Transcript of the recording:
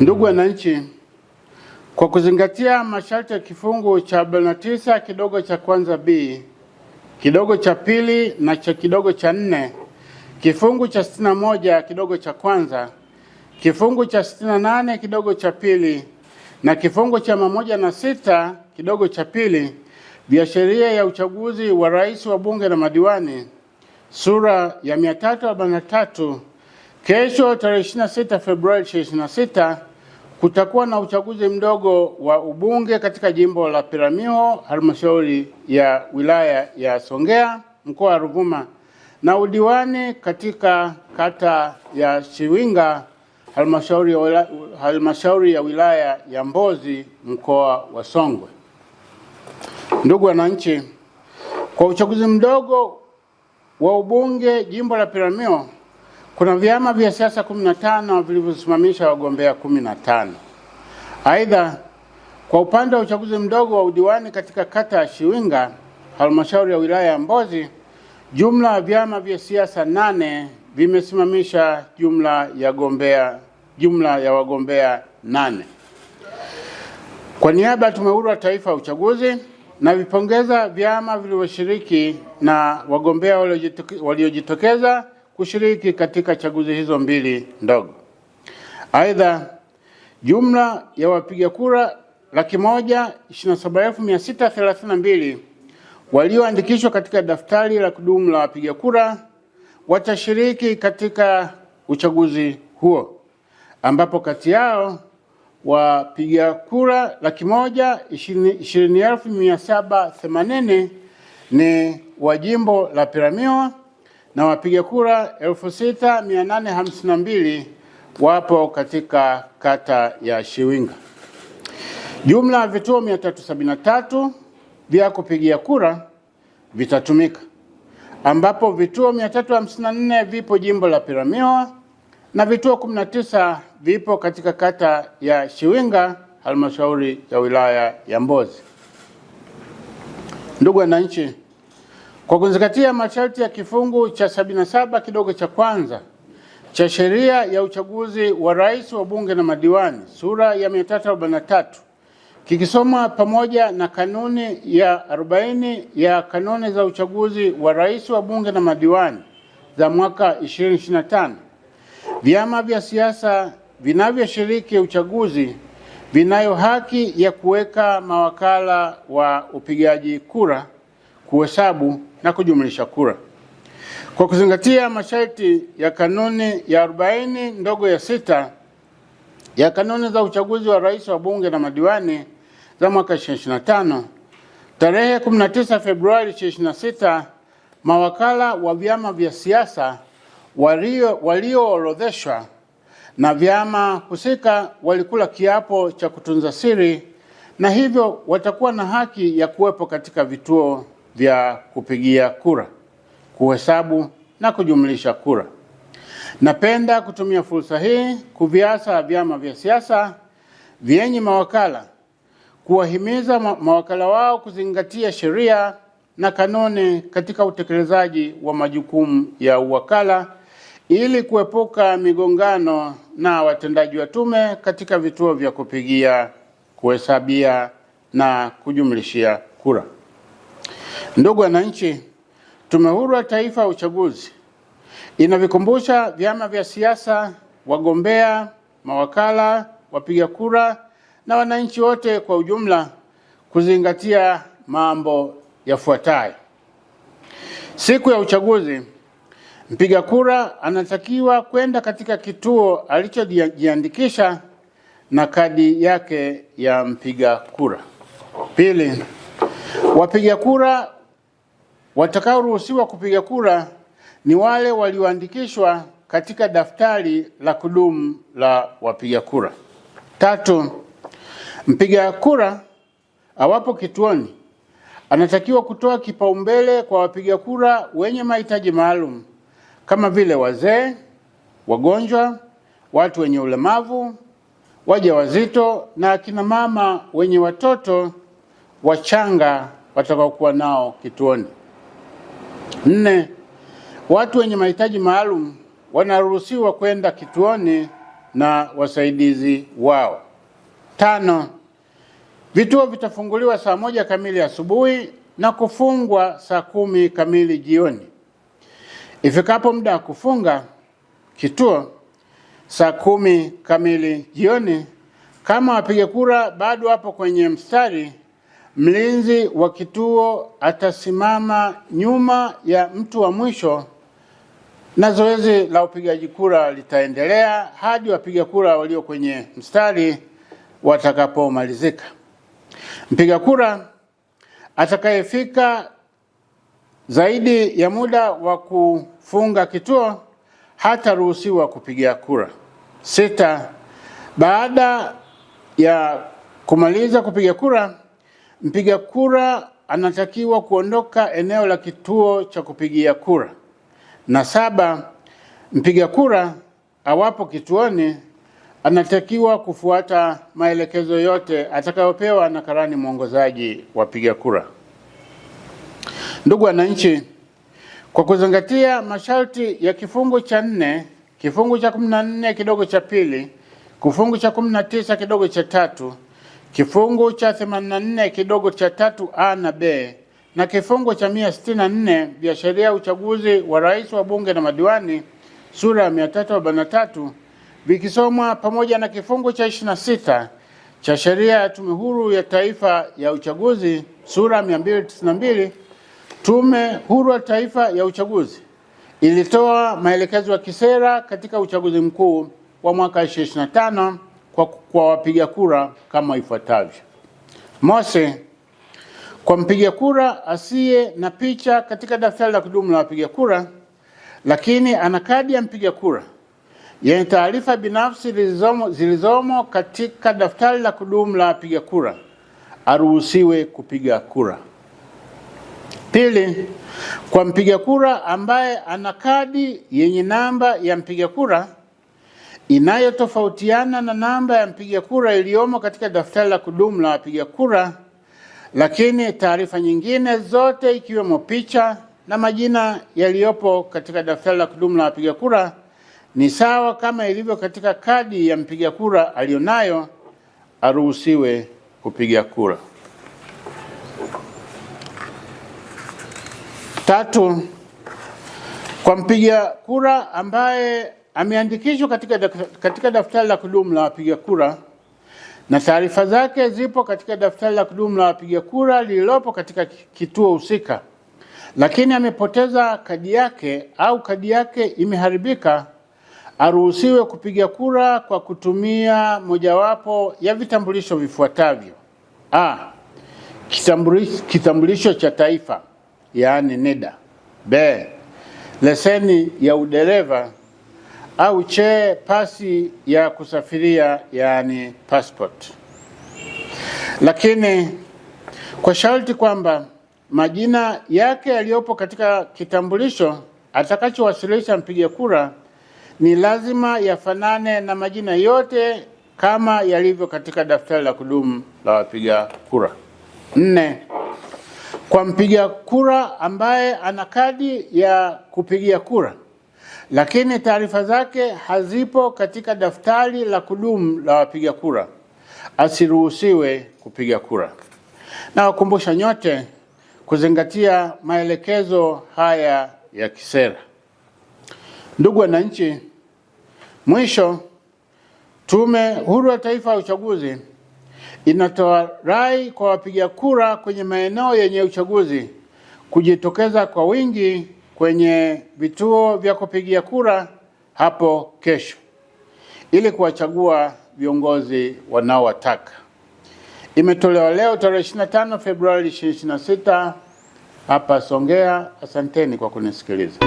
Ndugu wananchi, kwa kuzingatia masharti ya kifungu cha 49 kidogo cha kwanza B, kidogo cha pili na cha kidogo cha 4, kifungu cha 61 kidogo cha kwanza, kifungu cha 68 kidogo cha pili na kifungu cha 106 kidogo cha pili vya sheria ya uchaguzi wa rais, wa bunge na madiwani sura ya 343, kesho tarehe 26 Februari 2026 kutakuwa na uchaguzi mdogo wa ubunge katika jimbo la Peramiho, halmashauri ya wilaya ya Songea, mkoa wa Ruvuma, na udiwani katika kata ya Shiwinga, halmashauri ya wilaya ya Mbozi, mkoa wa Songwe. Ndugu wananchi, kwa uchaguzi mdogo wa ubunge jimbo la Peramiho kuna vyama vya siasa 15 vilivyosimamisha wagombea 15. Aidha, kwa upande wa uchaguzi mdogo wa udiwani katika kata ya Shiwinga, halmashauri ya wilaya ya Mbozi, jumla ya vyama vya siasa 8 vimesimamisha jumla ya wagombea 8. Kwa niaba ya Tume Huru ya Taifa ya Uchaguzi, na vipongeza vyama vilivyoshiriki na wagombea waliojitokeza kushiriki katika chaguzi hizo mbili ndogo. Aidha, jumla ya wapiga kura 127,632 walioandikishwa katika daftari la kudumu la wapiga kura watashiriki katika uchaguzi huo, ambapo kati yao wapiga kura 120,780 ni wa jimbo la Peramiho na wapiga kura 6,852 wapo katika kata ya Shiwinga. Jumla ya vituo 373 vya kupigia kura vitatumika, ambapo vituo 354 vipo jimbo la Peramiho na vituo 19 vipo katika kata ya Shiwinga, halmashauri ya wilaya ya Mbozi. Ndugu wananchi, kwa kuzingatia masharti ya kifungu cha 77 kidogo cha kwanza cha sheria ya uchaguzi wa rais, wa bunge na madiwani sura ya 343 kikisomwa pamoja na kanuni ya 40 ya kanuni za uchaguzi wa rais, wa bunge na madiwani za mwaka 2025, vyama vya siasa vinavyoshiriki uchaguzi vinayo haki ya kuweka mawakala wa upigaji kura, kuhesabu na kujumlisha kura. Kwa kuzingatia masharti ya kanuni ya 40 ndogo ya 6 ya kanuni za uchaguzi wa rais, wa bunge na madiwani za mwaka 2025, tarehe 19 Februari 2026, mawakala wa vyama vya siasa walioorodheshwa na vyama husika walikula kiapo cha kutunza siri, na hivyo watakuwa na haki ya kuwepo katika vituo vya kupigia kura, kuhesabu na kujumlisha kura. Napenda kutumia fursa hii kuviasa vyama vya siasa vyenye mawakala kuwahimiza mawakala wao kuzingatia sheria na kanuni katika utekelezaji wa majukumu ya uwakala ili kuepuka migongano na watendaji wa tume katika vituo vya kupigia, kuhesabia na kujumlishia kura. Ndugu wananchi, Tume Huru ya Taifa ya Uchaguzi inavikumbusha vyama vya siasa, wagombea, mawakala, wapiga kura na wananchi wote kwa ujumla kuzingatia mambo yafuatayo. Siku ya uchaguzi, mpiga kura anatakiwa kwenda katika kituo alichojiandikisha na kadi yake ya mpiga kura. Pili, wapiga kura watakaoruhusiwa kupiga kura ni wale walioandikishwa katika daftari la kudumu la wapiga kura. Tatu, mpiga kura awapo kituoni anatakiwa kutoa kipaumbele kwa wapiga kura wenye mahitaji maalum kama vile wazee, wagonjwa, watu wenye ulemavu, wajawazito na akina mama wenye watoto wachanga watakaokuwa nao kituoni. 4, watu wenye mahitaji maalum wanaruhusiwa kwenda kituoni na wasaidizi wao. 5. Vituo vitafunguliwa saa 1 kamili asubuhi na kufungwa saa 10 kamili jioni. Ifikapo muda wa kufunga kituo saa 10 kamili jioni, kama wapiga kura bado wapo kwenye mstari, mlinzi wa kituo atasimama nyuma ya mtu wa mwisho na zoezi la upigaji kura litaendelea hadi wapiga kura walio kwenye mstari watakapomalizika. Mpiga kura atakayefika zaidi ya muda wa kufunga kituo hataruhusiwa kupiga kura. 6. Baada ya kumaliza kupiga kura, mpiga kura anatakiwa kuondoka eneo la kituo cha kupigia kura. Na 7, mpiga kura awapo kituoni anatakiwa kufuata maelekezo yote atakayopewa na karani mwongozaji wa wapiga kura. Ndugu wananchi, kwa kuzingatia masharti ya kifungu cha 4, kifungu cha 14 kidogo cha pili, kifungu cha 19 kidogo cha 3, kifungu cha 84 kidogo cha 3A na B na kifungu cha 164 vya sheria ya uchaguzi wa rais, wa bunge na madiwani sura ya 343 vikisomwa pamoja na kifungu cha 26 cha sheria ya Tume Huru ya Taifa ya Uchaguzi sura ya 292, Tume Huru ya Taifa ya Uchaguzi ilitoa maelekezo ya kisera katika uchaguzi mkuu wa mwaka 2025 kwa wapiga kura kama ifuatavyo. Mosi, kwa mpiga kura asiye na picha katika daftari la kudumu la wapiga kura lakini ana kadi ya mpiga kura yenye taarifa binafsi zilizomo katika daftari la kudumu la wapiga kura aruhusiwe kupiga kura. Pili, kwa mpiga kura ambaye ana kadi yenye namba ya mpiga kura inayotofautiana na namba ya mpiga kura iliyomo katika daftari la kudumu la wapiga kura, lakini taarifa nyingine zote ikiwemo picha na majina yaliyopo katika daftari la kudumu la wapiga kura ni sawa kama ilivyo katika kadi ya mpiga kura alionayo, aruhusiwe kupiga kura. 3, kwa mpiga kura ambaye ameandikishwa katika daftari la kudumu la wapiga kura na taarifa zake zipo katika daftari la kudumu la wapiga kura lililopo katika kituo husika, lakini amepoteza kadi yake au kadi yake imeharibika, aruhusiwe kupiga kura kwa kutumia mojawapo ya vitambulisho vifuatavyo: A, kitambulisho cha taifa yaani NIDA; B, leseni ya udereva; au C, pasi ya kusafiria yaani passport. Lakini kwa sharti kwamba majina yake yaliyopo katika kitambulisho atakachowasilisha mpiga kura ni lazima yafanane na majina yote kama yalivyo katika daftari la kudumu la wapiga kura. 4, kwa mpiga kura ambaye ana kadi ya kupigia kura lakini taarifa zake hazipo katika daftari la kudumu la wapiga kura, asiruhusiwe kupiga kura. Na wakumbusha nyote kuzingatia maelekezo haya ya kisera. Ndugu wananchi, mwisho, Tume Huru ya Taifa ya Uchaguzi inatoa rai kwa wapiga kura kwenye maeneo yenye uchaguzi kujitokeza kwa wingi kwenye vituo vya kupigia kura hapo kesho ili kuwachagua viongozi wanaowataka. Imetolewa leo tarehe 25 Februari 2026 hapa Songea. Asanteni kwa kunisikiliza.